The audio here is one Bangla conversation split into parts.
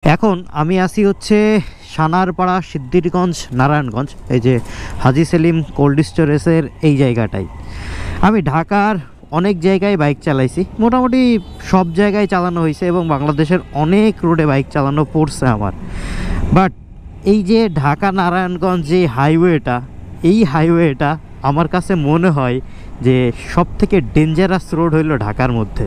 এখন আমি আছি হচ্ছে সানারপাড়া, সিদ্ধিরগঞ্জ, নারায়ণগঞ্জ, এই যে হাজি সেলিম কোল্ড স্টোরেজের এই জায়গাটাই। আমি ঢাকার অনেক জায়গায় বাইক চালাইছি, মোটামুটি সব জায়গায় চালানো হয়েছে এবং বাংলাদেশের অনেক রোডে বাইক চালানো পড়ছে আমার। বাট এই যে ঢাকা নারায়ণগঞ্জ যে হাইওয়েটা, এই হাইওয়েটা আমার কাছে মনে হয় যে সব থেকে ডেঞ্জারাস রোড হইল ঢাকার মধ্যে।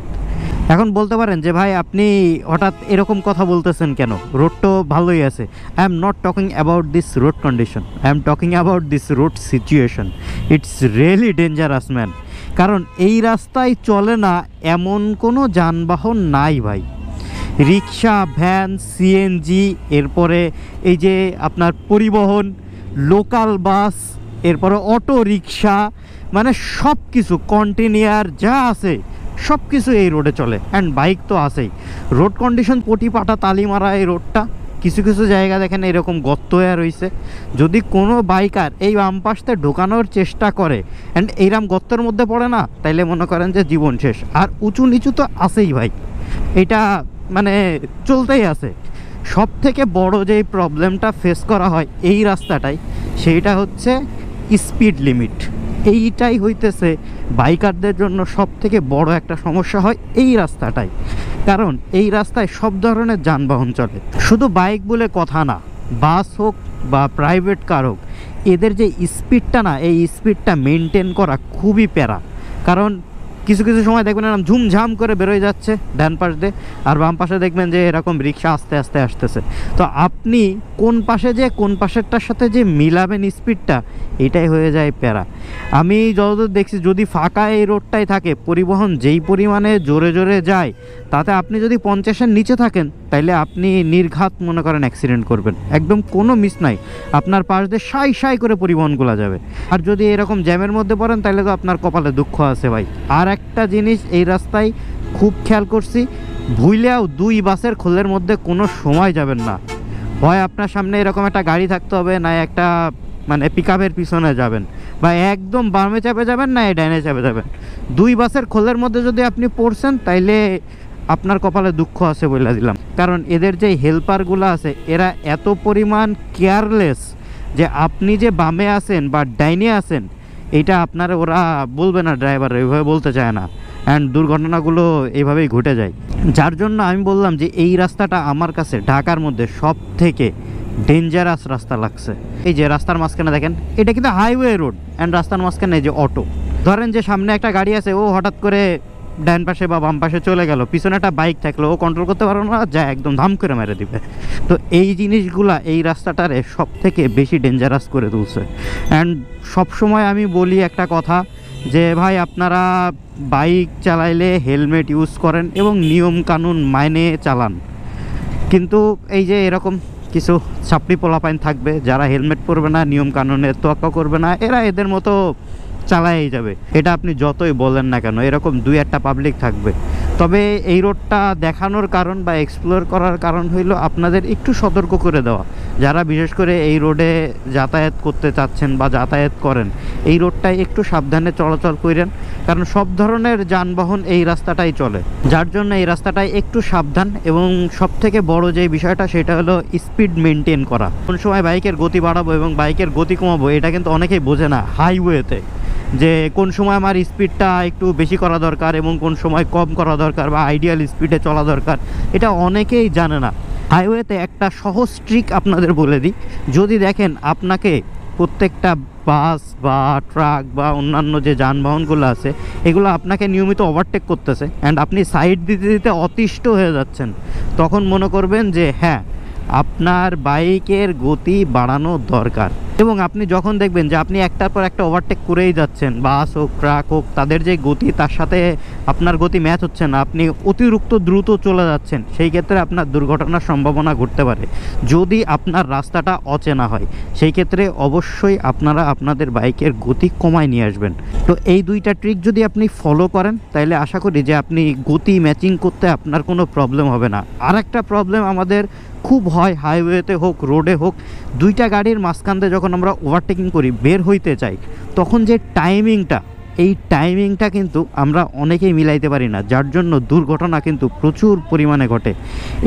এখন বলতে পারেন যে ভাই আপনি হঠাৎ এরকম কথা বলতেছেন কেন, রোড তো ভালোই আছে। I am not talking about this road condition, I am talking about this road situation. It's really dangerous man. কারণ এই রাস্তায় চলে না এমন কোনো যানবাহন নাই ভাই। রিক্সা, ভ্যান, সিএনজি, এরপরে এই যে আপনার পরিবহন, লোকাল বাস, এরপরে অটো রিক্সা, মানে সব কিছু কন্টেনার যা আছে সব কিছু এই রোডে চলে। অ্যান্ড বাইক তো আছেই। রোড কন্ডিশন পটিপাটা তালিমারা এই রোডটা। কিছু কিছু জায়গা দেখেন এরকম গর্ত হয়ে রয়েছে। যদি কোনো বাইকার এই বাম পাশতে ঢোকানোর চেষ্টা করে অ্যান্ড এইরকম গর্তের মধ্যে পড়ে না, তাইলে মনে করেন যে জীবন শেষ। আর উঁচু নিচু তো আছেই ভাই, এটা মানে চলতেই আছে। সব থেকে বড় যেই প্রবলেমটা ফেস করা হয় এই রাস্তাটাই, সেইটা হচ্ছে স্পিড লিমিট। এইটাই হইতেছে বাইকারদের জন্য সব থেকে বড় একটা সমস্যা হয় এই রাস্তাটাই। কারণ এই রাস্তায় সব ধরনের যানবাহন চলে, শুধু বাইক বলে কথা না, বাস হোক বা প্রাইভেট কার হোক, এদের যে স্পিডটা না, এই স্পিডটা মেনটেন করা খুবই প্যারা। কারণ কিছু কিছু সময় দেখবেন এরকম ঝুমঝাম করে বেরোয় যাচ্ছে ডান পাশ দিয়ে, আর বাম পাশে দেখবেন যে এরকম রিক্সা আস্তে আস্তে আসতেছে। তো আপনি কোন পাশে যে কোন পাশেরটার সাথে যে মিলাবেন স্পিডটা, এটাই হয়ে যায় প্যারা। আমি যতদূর দেখছি, যদি ফাঁকা এই রোডটাই থাকে, পরিবহন যেই পরিমাণে জোরে জোরে যায়, তাতে আপনি যদি 50-এর নিচে থাকেন, তাইলে আপনি নির্ঘাত মনে করেন অ্যাক্সিডেন্ট করবেন, একদম কোনো মিস নাই। আপনার পাশ দিয়ে সাই সাই করে পরিবহনগুলো যাবে। আর যদি এরকম জ্যামের মধ্যে পড়েন, তাহলে তো আপনার কপালে দুঃখ আছে ভাই। আর একটা জিনিস এই রাস্তায় খুব খেয়াল করছি, ভুলেও 2 বাসের খোলের মধ্যে কোনো সময় যাবেন না। হয় আপনার সামনে এরকম একটা গাড়ি থাকতে হবে, না একটা মানে পিকআপের পিছনে যাবেন, বা একদম বামে চাপে যাবেন, না ডাইনে চাপে যাবেন। 2 বাসের খোলের মধ্যে যদি আপনি পড়ছেন, তাইলে আপনার কপালে দুঃখ আছে বলে দিলাম। কারণ এদের যে হেল্পারগুলো আছে, এরা এত পরিমাণ কেয়ারলেস যে আপনি যে বামে আছেন বা ডাইনে আছেন, এইটা আপনার ওরা বলবে না, ড্রাইভার এইভাবে বলতে চায় না। অ্যান্ড দুর্ঘটনাগুলো এইভাবেই ঘটে যায়। যার জন্য আমি বললাম যে এই রাস্তাটা আমার কাছে ঢাকার মধ্যে সব থেকে ডেঞ্জারাস রাস্তা লাগছে। এই যে রাস্তার মাঝখানে দেখেন, এটা কিন্তু হাইওয়ে রোড, অ্যান্ড রাস্তার মাঝখানে যে অটো, ধরেন যে সামনে একটা গাড়ি আছে, ও হঠাৎ করে ডান পাশে বা বাম পাশে চলে গেল, পিছনে একটা বাইক থাকলো, ও কন্ট্রোল করতে পারবে না, যা একদম ধাম করে মেরে দিবে। তো এই জিনিসগুলা এই রাস্তাটারে সব থেকে বেশি ডেঞ্জারাস করে তুলছে। অ্যান্ড সবসময় আমি বলি একটা কথা, যে ভাই আপনারা বাইক চালাইলে হেলমেট ইউজ করেন এবং নিয়ম কানুন মাইনে চালান। কিন্তু এই যে এরকম কিছু ছাপড়ি পোলাপাইন থাকবে, যারা হেলমেট পরবে না, নিয়ম কানুনের তোয়াক্কা করবে না, এরা এদের মতো চালাই যাবে। এটা আপনি যতই বলেন না কেন, এরকম 2-1টা পাবলিক থাকবে। তবে এই রোডটা দেখানোর কারণ বা এক্সপ্লোর করার কারণ হইল আপনাদের একটু সতর্ক করে দেওয়া। যারা বিশেষ করে এই রোডে যাতায়াত করতে চাচ্ছেন বা যাতায়াত করেন, এই রোডটায় একটু সাবধানে চলাচল করেন। কারণ সব ধরনের যানবাহন এই রাস্তাটাই চলে, যার জন্য এই রাস্তাটায় একটু সাবধান। এবং সব থেকে বড় যে বিষয়টা, সেটা হলো স্পিড মেনটেন করা। কোন সময় বাইকের গতি বাড়াবো এবং বাইকের গতি কমাবো, এটা কিন্তু অনেকেই বোঝে না হাইওয়েতে, যে কোন সময় আমার স্পিডটা একটু বেশি করা দরকার এবং কোন সময় কম করা দরকার, বা আইডিয়াল স্পিডে চলা দরকার, এটা অনেকেই জানে না। হাইওয়েতে একটা সহজ ট্রিক আপনাদের বলে দিই। যদি দেখেন আপনাকে প্রত্যেকটা বাস বা ট্রাক বা অন্যান্য যে যানবাহনগুলো আছে, এগুলো আপনাকে নিয়মিত ওভারটেক করতেছে অ্যান্ড আপনি সাইড দিতে দিতে অতিষ্ঠ হয়ে যাচ্ছেন, তখন মনে করবেন যে হ্যাঁ, আপনার বাইকের গতি বাড়ানো দরকার। এবং আপনি যখন দেখবেন যে আপনি একটার পর একটা ওভারটেক করেই যাচ্ছেন, বাস হোক ট্রাক হোক, তাদের যে গতি তার সাথে আপনার গতি ম্যাচ হচ্ছে না, আপনি অতিরিক্ত দ্রুত চলে যাচ্ছেন, সেই ক্ষেত্রে আপনার দুর্ঘটনার সম্ভাবনা ঘটতে পারে। যদি আপনার রাস্তাটা অচেনা হয়, সেই ক্ষেত্রে অবশ্যই আপনারা আপনাদের বাইকের গতি কমায় নিয়ে আসবেন। তো এই 2টা ট্রিক যদি আপনি ফলো করেন, তাহলে আশা করি যে আপনি গতি ম্যাচিং করতে আপনার কোনো প্রবলেম হবে না। আর একটা প্রবলেম আমাদের খুব হয়, হাইওয়েতে হোক রোডে হোক, 2টা গাড়ির মাঝখান দিয়ে যখন আমরা ওভারটেকিং করি, বের হইতে চাই, তখন যে টাইমিংটা, এই টাইমিংটা কিন্তু আমরা অনেকেই মিলাইতে পারি না, যার জন্য দুর্ঘটনা কিন্তু প্রচুর পরিমাণে ঘটে।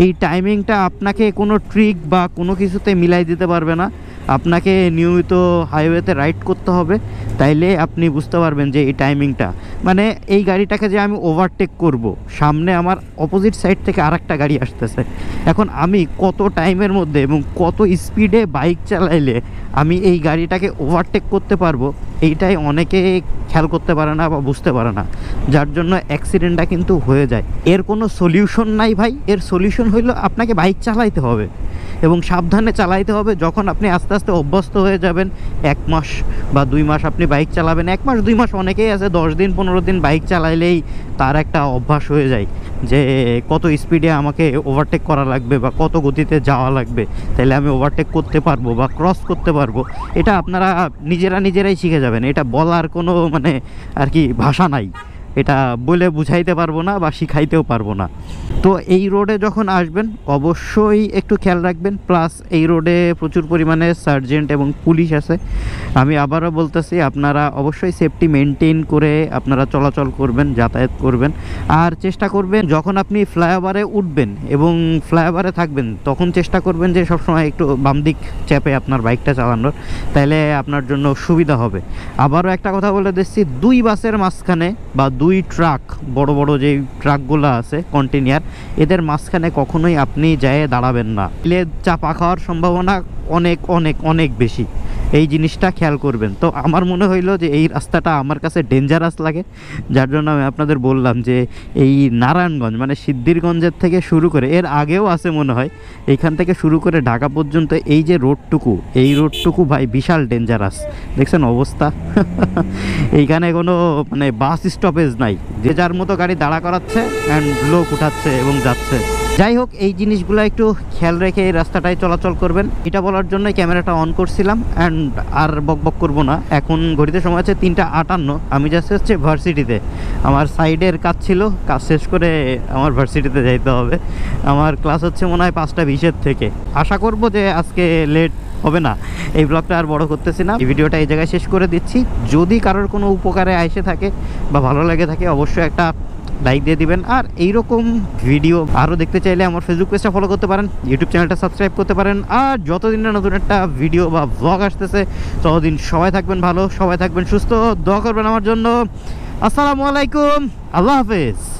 এই টাইমিংটা আপনাকে কোনো ট্রিক বা কোনো কিছুতে মিলাই দিতে পারবে না। আপনাকে নিয়মিত হাইওয়েতে রাইড করতে হবে, তাইলে আপনি বুঝতে পারবেন যে এই টাইমিংটা, মানে এই গাড়িটাকে যে আমি ওভারটেক করব, সামনে আমার অপোজিট সাইড থেকে আরেকটা গাড়ি আসতেছে, এখন আমি কত টাইমের মধ্যে এবং কত স্পিডে বাইক চালাইলে আমি এই গাড়িটাকে ওভারটেক করতে পারবো, এইটাই অনেকে খেয়াল করতে পারে না বা বুঝতে পারে না, যার জন্য অ্যাক্সিডেন্টটা কিন্তু হয়ে যায়। এর কোনো সলিউশন নাই ভাই, এর সলিউশন হইলো আপনাকে বাইক চালাইতে হবে এবং সাবধানে চালাইতে হবে। যখন আপনি আস্তে আস্তে অভ্যস্ত হয়ে যাবেন, 1 মাস বা 2 মাস আপনি বাইক চালাবেন, 1 মাস 2 মাস অনেকেই আছে 10 দিন 15 দিন বাইক চালাইলেই তার একটা অভ্যাস হয়ে যায় যে কত স্পিডে আমাকে ওভারটেক করা লাগবে বা কত গতিতে যাওয়া লাগবে, তাহলে আমি ওভারটেক করতে পারবো বা ক্রস করতে পারবো। এটা আপনারা নিজেরাই শিখে যাবেন, এটা বলার কোনো মানে আর কি ভাষা নাই, এটা বলে বুঝাইতে পারবো না বা শিখাইতেও পারবো না। তো এই রোডে যখন আসবেন অবশ্যই একটু খেয়াল রাখবেন, প্লাস এই রোডে প্রচুর পরিমাণে সার্জেন্ট এবং পুলিশ আছে। আমি আবারও বলতেছি, আপনারা অবশ্যই সেফটি মেনটেন করে আপনারা চলাচল করবেন, যাতায়াত করবেন। আর চেষ্টা করবেন যখন আপনি ফ্লাইওভারে উঠবেন এবং ফ্লাইওভারে থাকবেন, তখন চেষ্টা করবেন যে সবসময় একটু বাম দিক চেপে আপনার বাইকটা চালানোর, তাইলে আপনার জন্য সুবিধা হবে। আবারও একটা কথা বলে দিচ্ছি, 2 বাসের মাঝখানে বা 2 ট্রাক, বড় বড় যে ট্রাকগুলো আছে কন্টেইনার, এদের মাঝখানে কখনোই আপনি যেয়ে দাঁড়াবেন না, এলে চাপা খাওয়ার সম্ভাবনা অনেক অনেক অনেক বেশি। এই জিনিসটা খেয়াল করবেন। তো আমার মনে হইলো যে এই রাস্তাটা আমার কাছে ডেঞ্জারাস লাগে, যার জন্য আমি আপনাদের বললাম যে এই নারায়ণগঞ্জ মানে সিদ্ধিরগঞ্জের থেকে শুরু করে, এর আগেও আছে মনে হয়, এইখান থেকে শুরু করে ঢাকা পর্যন্ত এই যে রোডটুকু, এই রোডটুকু ভাই বিশাল ডেঞ্জারাস। দেখছেন অবস্থা? এইখানে কোনো মানে বাস স্টপেজ নাই, যে যার মতো গাড়ি দাঁড়া করাচ্ছে অ্যান্ড লোক উঠাচ্ছে এবং যাচ্ছে। যাই হোক, এই জিনিসগুলো একটু খেয়াল রেখে এই রাস্তাটায় চলাচল করবেন, এটা বলার জন্যই ক্যামেরাটা অন করছিলাম। অ্যান্ড আর বকবক করবো না, এখন ঘড়িতে সময় আছে 3:58। আমি যাচ্ছি হচ্ছে ভার্সিটিতে, আমার সাইডের কাজ ছিল, কাজ শেষ করে আমার ভার্সিটিতে যাইতে হবে। আমার ক্লাস হচ্ছে মনে হয় 5:20 থেকে। আশা করব যে আজকে লেট হবে না। এই ব্লগটা আর বড় করতেছি না, এই ভিডিওটা এই জায়গায় শেষ করে দিচ্ছি। যদি কারোর কোনো উপকারে আইসে থাকে বা ভালো লেগে থাকে, অবশ্যই একটা লাইক দিয়ে দিবেন। আর এইরকম ভিডিও আরও দেখতে চাইলে আমার ফেসবুক পেজটা ফলো করতে পারেন, ইউটিউব চ্যানেলটা সাবস্ক্রাইব করতে পারেন। আর যতদিন না নতুন একটা ভিডিও বা ব্লগ আসতেছে, ততদিন সবাই থাকবেন ভালো, সবাই থাকবেন সুস্থ, দোয়া করবেন আমার জন্য। আসসালামু আলাইকুম, আল্লাহ হাফেজ।